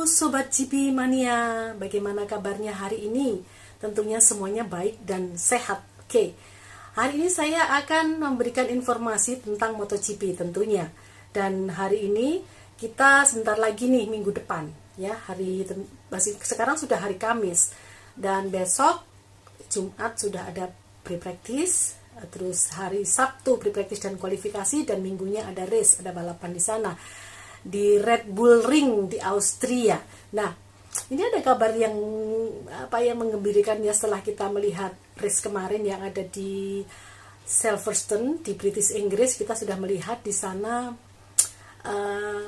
Sobat GP Mania, bagaimana kabarnya hari ini? Tentunya semuanya baik dan sehat. Oke, hari ini saya akan memberikan informasi tentang MotoGP tentunya. Dan hari ini kita sebentar lagi nih minggu depan, ya sekarang sudah hari Kamis dan besok Jumat sudah ada pre-practice, terus hari Sabtu pre-practice dan kualifikasi, dan minggunya ada race, ada balapan di sana di Red Bull Ring di Austria. Nah, ini ada kabar yang menggembirakan ya, setelah kita melihat race kemarin yang ada di Silverstone di British Inggris. Kita sudah melihat di sana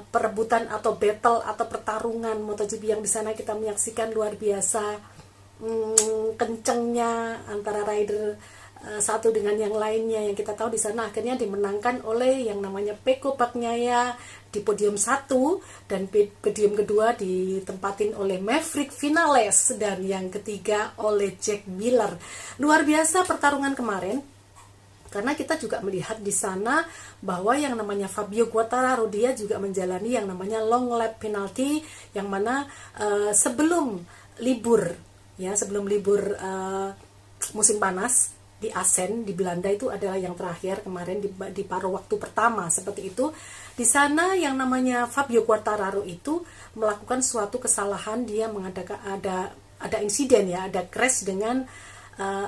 perebutan atau battle atau pertarungan MotoGP yang di sana kita menyaksikan luar biasa kencengnya antara rider satu dengan yang lainnya, yang kita tahu di sana akhirnya dimenangkan oleh yang namanya Pecco Bagnaia di podium 1, dan podium kedua ditempatin oleh Maverick Vinales, dan yang ketiga oleh Jack Miller. Luar biasa pertarungan kemarin, karena kita juga melihat di sana bahwa yang namanya Fabio Quartararo dia juga menjalani yang namanya long lap penalty, yang mana sebelum libur musim panas di Assen di Belanda, itu adalah yang terakhir kemarin di paruh waktu pertama seperti itu. Di sana yang namanya Fabio Quartararo itu melakukan suatu kesalahan, dia mengadakan ada insiden ya, ada crash dengan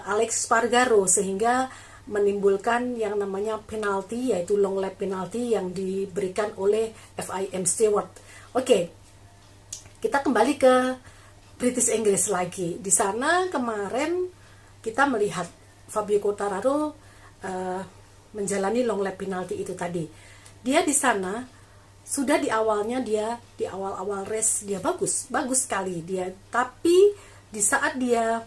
Alex Spargaro, sehingga menimbulkan yang namanya penalti, yaitu long lap penalty yang diberikan oleh FIM Stewart. Oke, kita kembali ke British Inggris lagi. Di sana kemarin kita melihat Fabio Quartararo menjalani long lap penalty itu tadi. Dia di sana sudah di awal race dia bagus sekali dia, tapi di saat dia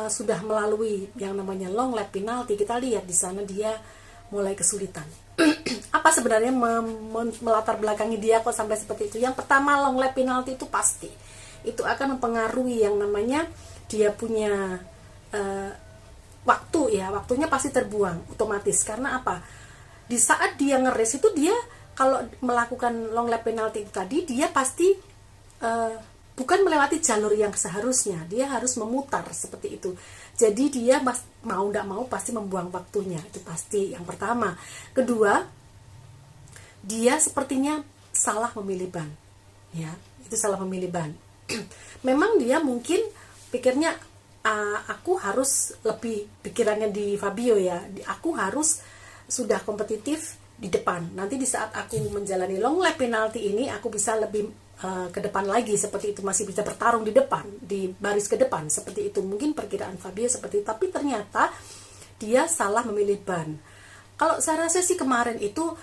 sudah melalui yang namanya long lap penalty, kita lihat di sana dia mulai kesulitan. Apa sebenarnya melatar belakangi dia kok sampai seperti itu? Yang pertama, long lap penalty itu pasti itu akan mempengaruhi yang namanya dia punya waktunya pasti terbuang otomatis. Karena apa? Di saat dia nge-race itu, dia kalau melakukan long lap penalty itu tadi, dia pasti bukan melewati jalur yang seharusnya, dia harus memutar seperti itu. Jadi dia mau tidak mau pasti membuang waktunya, itu pasti yang pertama. Kedua, dia sepertinya salah memilih ban, ya, itu salah memilih ban. Memang dia mungkin pikirnya, aku harus lebih, pikirannya di Fabio ya, aku harus sudah kompetitif di depan. Nanti di saat aku menjalani long lap penalty ini, aku bisa lebih ke depan lagi, seperti itu, masih bisa bertarung di depan, di baris ke depan, seperti itu. Mungkin perkiraan Fabio seperti itu, tapi ternyata dia salah memilih ban. Kalau saya rasa sih kemarin itu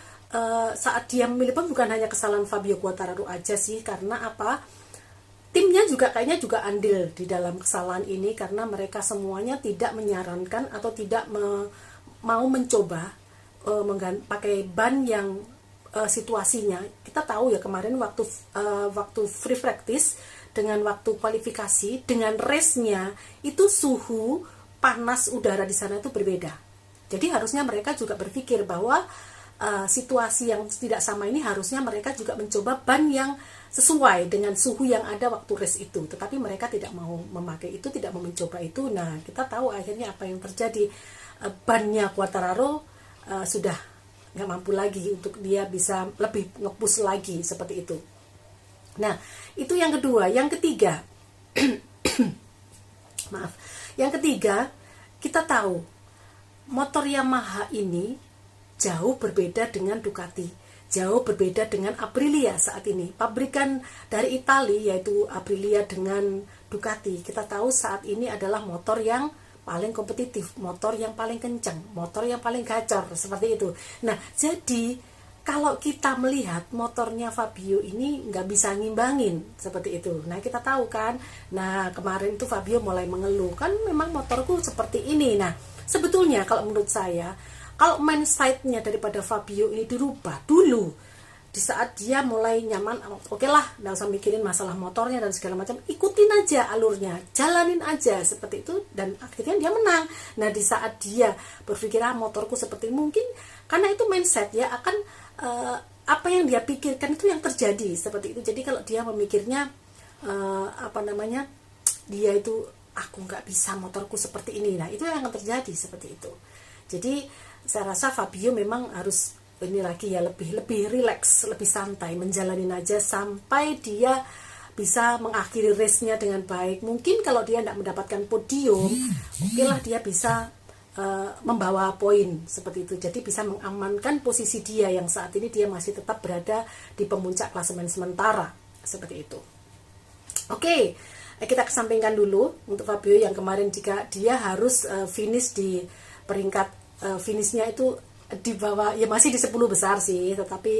saat dia memilih ban bukan hanya kesalahan Fabio Quartararo aja sih, karena apa? Timnya juga kayaknya juga andil di dalam kesalahan ini, karena mereka semuanya tidak menyarankan atau tidak mau mencoba pakai ban yang situasinya. Kita tahu ya kemarin waktu free practice dengan waktu kualifikasi dengan race-nya itu suhu panas udara di sana itu berbeda. Jadi harusnya mereka juga berpikir bahwa situasi yang tidak sama ini harusnya mereka juga mencoba ban yang sesuai dengan suhu yang ada waktu race itu. Tetapi mereka tidak mau memakai itu, tidak mau mencoba itu. Nah, kita tahu akhirnya apa yang terjadi. Bannya Quartararo sudah nggak mampu lagi untuk dia bisa lebih nge-push lagi seperti itu. Nah, itu yang kedua. Yang ketiga, yang ketiga, kita tahu motor Yamaha ini jauh berbeda dengan Ducati, jauh berbeda dengan Aprilia saat ini. Pabrikan dari Italia yaitu Aprilia dengan Ducati, kita tahu saat ini adalah motor yang paling kompetitif, motor yang paling kencang, motor yang paling gacor, seperti itu. Nah, jadi kalau kita melihat motornya Fabio ini nggak bisa ngimbangin seperti itu. Nah, kita tahu kan, nah kemarin itu Fabio mulai mengeluh, kan memang motorku seperti ini. Nah, sebetulnya kalau menurut saya, kalau mindset-nya daripada Fabio ini dirubah dulu, di saat dia mulai nyaman, oke lah, nggak usah mikirin masalah motornya dan segala macam, ikutin aja alurnya, jalanin aja seperti itu, dan akhirnya dia menang. Nah, di saat dia berpikir motorku seperti mungkin, karena itu mindset ya, akan apa yang dia pikirkan itu yang terjadi seperti itu. Jadi kalau dia memikirnya dia itu aku nggak bisa motorku seperti ini, nah itu yang akan terjadi seperti itu. Jadi saya rasa Fabio memang harus ini lagi ya, lebih rileks, lebih santai, menjalanin aja sampai dia bisa mengakhiri race-nya dengan baik. Mungkin kalau dia tidak mendapatkan podium, oke lah dia bisa membawa poin seperti itu. Jadi bisa mengamankan posisi dia yang saat ini dia masih tetap berada di pemuncak klasemen sementara seperti itu. Oke, kita kesampingkan dulu untuk Fabio yang kemarin, jika dia harus finish di peringkat finishnya itu di bawah, ya masih di 10 besar sih, tetapi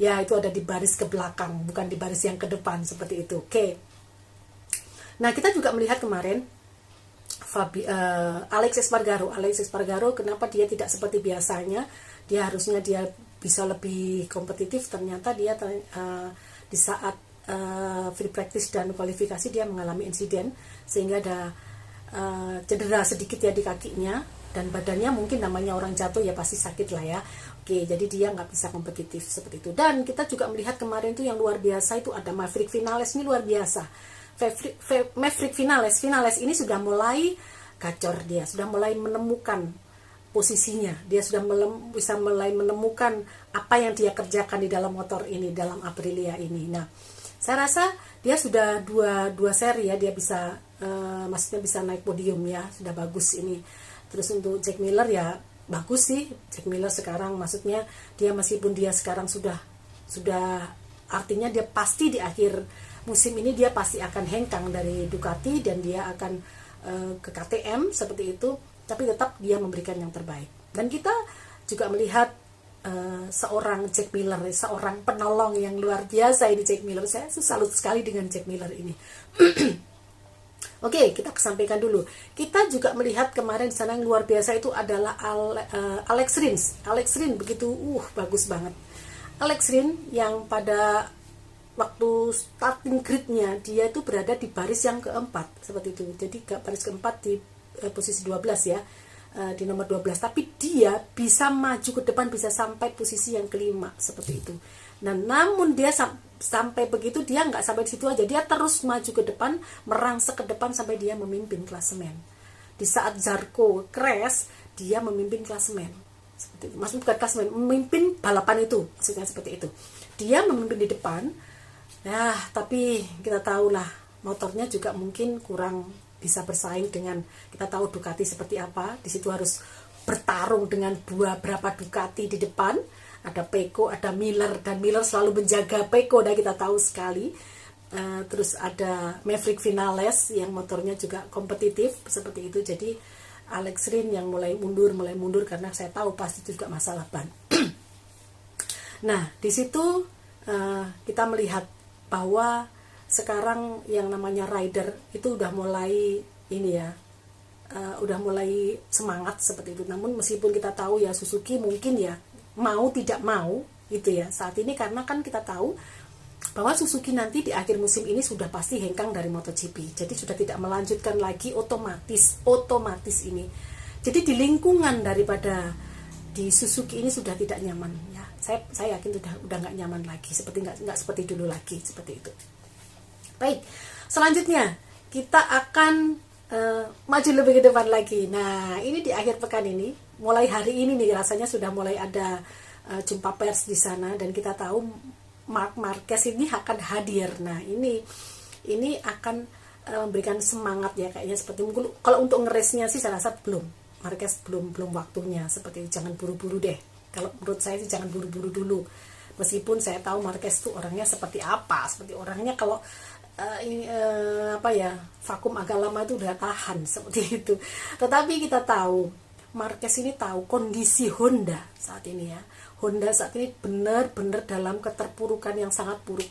ya itu ada di baris ke belakang, bukan di baris yang ke depan seperti itu. Oke. Nah, kita juga melihat kemarin Alex Espargaro, kenapa dia tidak seperti biasanya? Dia harusnya dia bisa lebih kompetitif, ternyata dia di saat free practice dan kualifikasi dia mengalami insiden sehingga ada cedera sedikit ya di kakinya, dan badannya mungkin namanya orang jatuh ya pasti sakit lah ya. Oke, jadi dia nggak bisa kompetitif seperti itu. Dan kita juga melihat kemarin itu yang luar biasa itu ada Maverick Vinales, ini luar biasa. Maverick Vinales ini sudah mulai gacor, dia sudah mulai menemukan posisinya, dia sudah bisa mulai menemukan apa yang dia kerjakan di dalam motor ini, dalam Aprilia ini. Nah, saya rasa dia sudah dua seri ya, dia bisa maksudnya bisa naik podium ya, sudah bagus ini. Terus untuk Jack Miller ya bagus sih, Jack Miller sekarang maksudnya dia meskipun dia sekarang sudah artinya dia pasti di akhir musim ini dia pasti akan hengkang dari Ducati dan dia akan ke KTM seperti itu, tapi tetap dia memberikan yang terbaik. Dan kita juga melihat seorang Jack Miller, seorang penolong yang luar biasa ini Jack Miller. Saya salut sekali dengan Jack Miller ini. Oke, kita kesampaikan dulu. Kita juga melihat kemarin di sana yang luar biasa itu adalah Alex Rins. Alex Rins begitu bagus banget. Alex Rins yang pada waktu starting grid-nya dia itu berada di baris yang keempat seperti itu. Jadi baris keempat di posisi 12 ya, di nomor 12. Tapi dia bisa maju ke depan, bisa sampai posisi yang kelima seperti itu. Nah, namun dia sampai begitu dia nggak sampai di situ aja, dia terus maju ke depan, merangsek ke depan sampai dia memimpin klasemen. Di saat Zarco crash, dia memimpin klasemen. Seperti itu. Maksudnya bukan klasemen, memimpin balapan itu, maksudnya seperti itu. Dia memimpin di depan. Ya, tapi kita tahulah motornya juga mungkin kurang bisa bersaing dengan, kita tahu Ducati seperti apa. Di situ harus bertarung dengan berapa Ducati di depan. Ada Pecco, ada Miller, dan Miller selalu menjaga Pecco, dan kita tahu sekali. Terus ada Maverick Vinales yang motornya juga kompetitif seperti itu. Jadi Alex Rins yang mulai mundur karena saya tahu pasti itu juga masalah ban. Nah, di situ kita melihat bahwa sekarang yang namanya rider itu udah mulai ini ya, udah mulai semangat seperti itu. Namun meskipun kita tahu ya Suzuki mungkin ya mau tidak mau gitu ya saat ini, karena kan kita tahu bahwa Suzuki nanti di akhir musim ini sudah pasti hengkang dari MotoGP. Jadi sudah tidak melanjutkan lagi otomatis ini. Jadi di lingkungan daripada di Suzuki ini sudah tidak nyaman ya. Saya yakin udah nggak nyaman lagi, seperti nggak seperti dulu lagi seperti itu. Baik, selanjutnya kita akan maju lebih ke depan lagi. Nah, ini di akhir pekan ini, mulai hari ini nih rasanya sudah mulai ada jumpa pers di sana, dan kita tahu Marc Marquez ini akan hadir. Nah, ini akan memberikan semangat ya kayaknya, seperti mungkin kalau untuk nge-race-nya sih saya rasa Marquez belum waktunya, seperti itu. Jangan buru-buru deh. Kalau menurut saya sih jangan buru-buru dulu. Meskipun saya tahu Marquez tuh orangnya seperti apa, seperti orangnya kalau vakum agak lama itu udah tahan seperti itu. Tetapi kita tahu Marquez ini tahu kondisi Honda saat ini ya. Honda saat ini benar-benar dalam keterpurukan yang sangat buruk.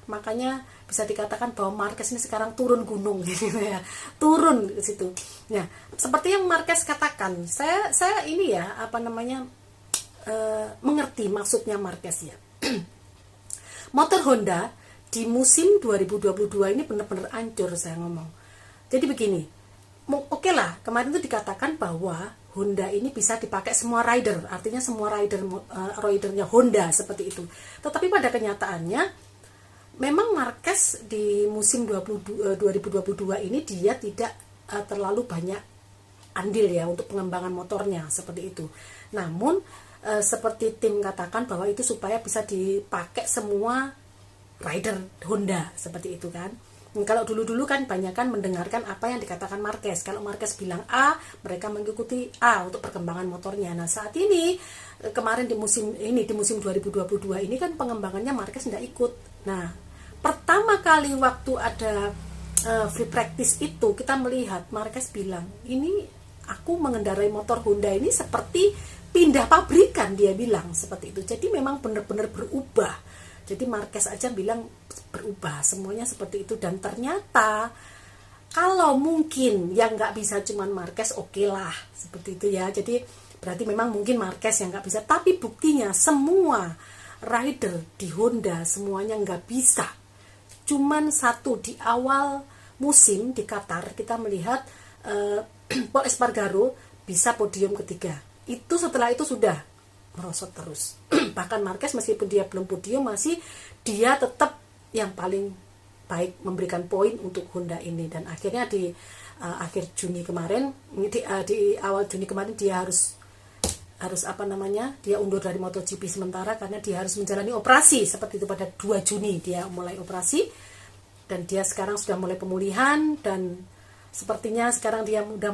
Makanya bisa dikatakan bahwa Marquez ini sekarang turun gunung gitu ya. Turun ke situ. Nah, seperti yang Marquez katakan, saya ini ya mengerti maksudnya Marquez ya. Motor Honda di musim 2022 ini benar-benar hancur, saya ngomong. Jadi begini, oke lah, kemarin itu dikatakan bahwa Honda ini bisa dipakai semua rider, artinya semua ridernya Honda seperti itu. Tetapi pada kenyataannya memang Marquez di musim 2022 ini dia tidak terlalu banyak andil ya untuk pengembangan motornya seperti itu. Namun seperti tim katakan bahwa itu supaya bisa dipakai semua rider Honda seperti itu kan. Kalau dulu-dulu kan banyak kan mendengarkan apa yang dikatakan Marquez. Kalau Marquez bilang A, mereka mengikuti A untuk perkembangan motornya. Nah saat ini kemarin di musim 2022 ini kan pengembangannya Marquez tidak ikut. Nah pertama kali waktu ada free practice itu kita melihat Marquez bilang, ini aku mengendarai motor Honda ini seperti pindah pabrikan, dia bilang seperti itu. Jadi memang benar-benar berubah. Jadi Marquez aja bilang berubah, semuanya seperti itu. Dan ternyata kalau mungkin yang nggak bisa cuman Marquez, oke lah seperti itu ya. Jadi berarti memang mungkin Marquez yang nggak bisa. Tapi buktinya semua rider di Honda semuanya nggak bisa. Cuman satu di awal musim di Qatar kita melihat Pol Espargaro bisa podium ketiga. Itu setelah itu sudah merosot terus. Bahkan Marquez meskipun dia belum podium, masih dia tetap yang paling baik memberikan poin untuk Honda ini. Dan akhirnya di akhir Juni kemarin, di awal Juni kemarin dia harus dia undur dari MotoGP sementara karena dia harus menjalani operasi seperti itu. Pada 2 Juni dia mulai operasi dan dia sekarang sudah mulai pemulihan dan sepertinya sekarang dia udah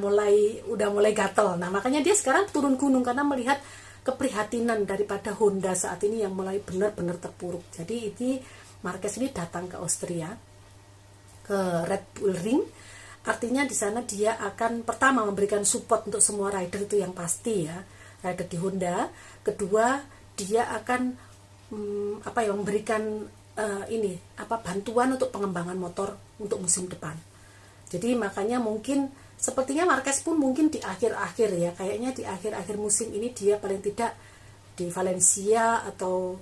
mulai gatel. Nah makanya dia sekarang turun gunung karena melihat keprihatinan daripada Honda saat ini yang mulai benar-benar terpuruk. Jadi ini Marquez ini datang ke Austria, ke Red Bull Ring. Artinya di sana dia akan pertama memberikan support untuk semua rider, itu yang pasti ya, rider di Honda. Kedua dia akan memberikan bantuan untuk pengembangan motor untuk musim depan. Jadi makanya mungkin sepertinya Marquez pun mungkin di akhir-akhir ya, kayaknya di akhir-akhir musim ini dia paling tidak di Valencia atau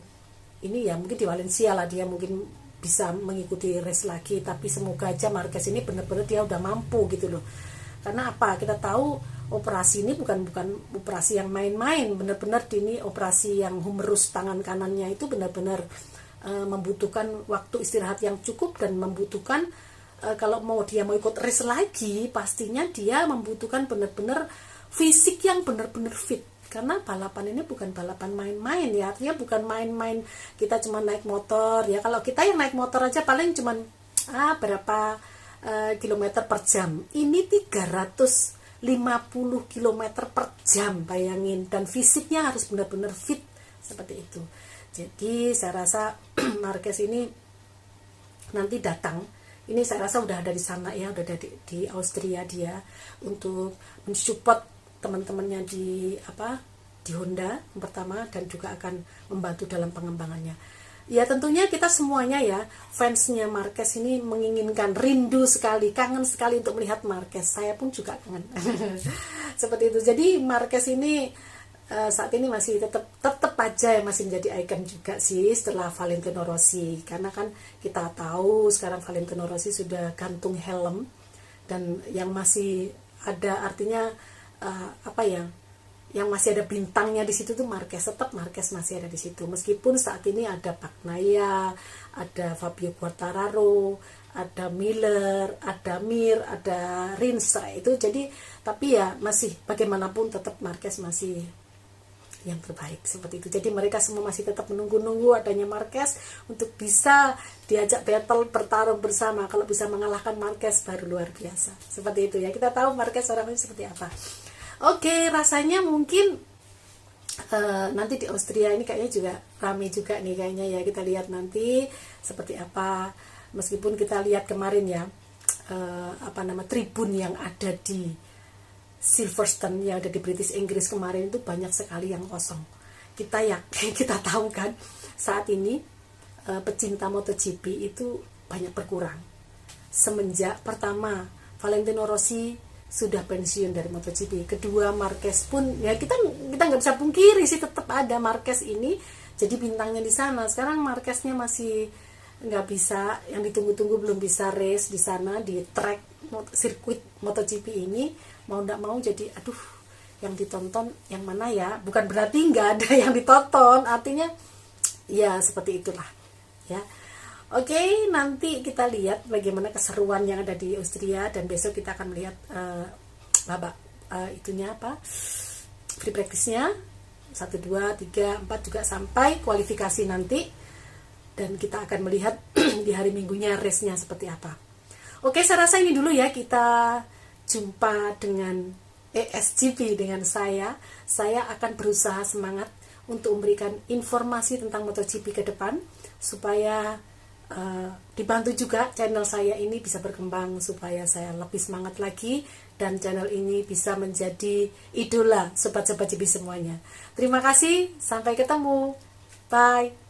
ini ya mungkin di Valencia lah dia mungkin bisa mengikuti race lagi. Tapi semoga aja Marquez ini benar-benar dia udah mampu gitu loh. Karena apa? Kita tahu operasi ini bukan operasi yang main-main, benar-benar ini operasi yang humerus tangan kanannya itu benar-benar membutuhkan waktu istirahat yang cukup dan membutuhkan kalau dia mau ikut race lagi pastinya dia membutuhkan benar-benar fisik yang benar-benar fit, karena balapan ini bukan balapan main-main ya, artinya bukan main-main kita cuma naik motor ya. Kalau kita yang naik motor aja paling cuma berapa kilometer per jam, ini 350 kilometer per jam, bayangin, dan fisiknya harus benar-benar fit seperti itu. Jadi saya rasa Marquez ini nanti datang. Ini saya rasa udah ada di sana ya, udah ada di Austria dia untuk mensupport teman-temannya di Honda yang pertama, dan juga akan membantu dalam pengembangannya. Ya tentunya kita semuanya ya, fansnya Marquez ini menginginkan, rindu sekali, kangen sekali untuk melihat Marquez. Saya pun juga kangen. Seperti itu. Jadi Marquez ini saat ini masih tetap aja masih menjadi ikon juga sih setelah Valentino Rossi, karena kan kita tahu sekarang Valentino Rossi sudah gantung helm dan yang masih ada artinya yang masih ada bintangnya di situ tuh Marquez. Tetap Marquez masih ada di situ meskipun saat ini ada Bagnaia, ada Fabio Quartararo, ada Miller, ada Mir, ada Rins itu. Jadi tapi ya masih bagaimanapun tetap Marquez masih yang terbaik seperti itu. Jadi mereka semua masih tetap menunggu-nunggu adanya Marquez untuk bisa diajak battle, bertarung bersama. Kalau bisa mengalahkan Marquez baru luar biasa. Seperti itu ya. Kita tahu Marquez orangnya seperti apa. Oke, rasanya mungkin nanti di Austria ini kayaknya juga ramai juga nih kayaknya ya. Kita lihat nanti seperti apa. Meskipun kita lihat kemarin ya tribun yang ada di Silverstone yang ada di British Inggris kemarin itu banyak sekali yang kosong. Kita tahu kan saat ini pecinta MotoGP itu banyak berkurang semenjak pertama Valentino Rossi sudah pensiun dari MotoGP, kedua Marquez pun ya kita nggak bisa pungkiri sih tetap ada Marquez ini jadi bintangnya di sana. Sekarang Marqueznya masih nggak bisa, yang ditunggu-tunggu belum bisa race di sana di track sirkuit MotoGP ini, mau nggak mau jadi yang ditonton yang mana ya, bukan berarti nggak ada yang ditonton, artinya ya seperti itulah ya. Oke, nanti kita lihat bagaimana keseruan yang ada di Austria, dan besok kita akan melihat itunya apa, free practice-nya 1, 2, 3, 4 juga sampai kualifikasi nanti, dan kita akan melihat di hari Minggunya race-nya seperti apa. Oke, saya rasa ini dulu ya, kita jumpa dengan ESGP dengan saya akan berusaha semangat untuk memberikan informasi tentang MotoGP ke depan, supaya dibantu juga channel saya ini bisa berkembang, supaya saya lebih semangat lagi dan channel ini bisa menjadi idola sobat-sobat GP semuanya. Terima kasih, sampai ketemu, bye.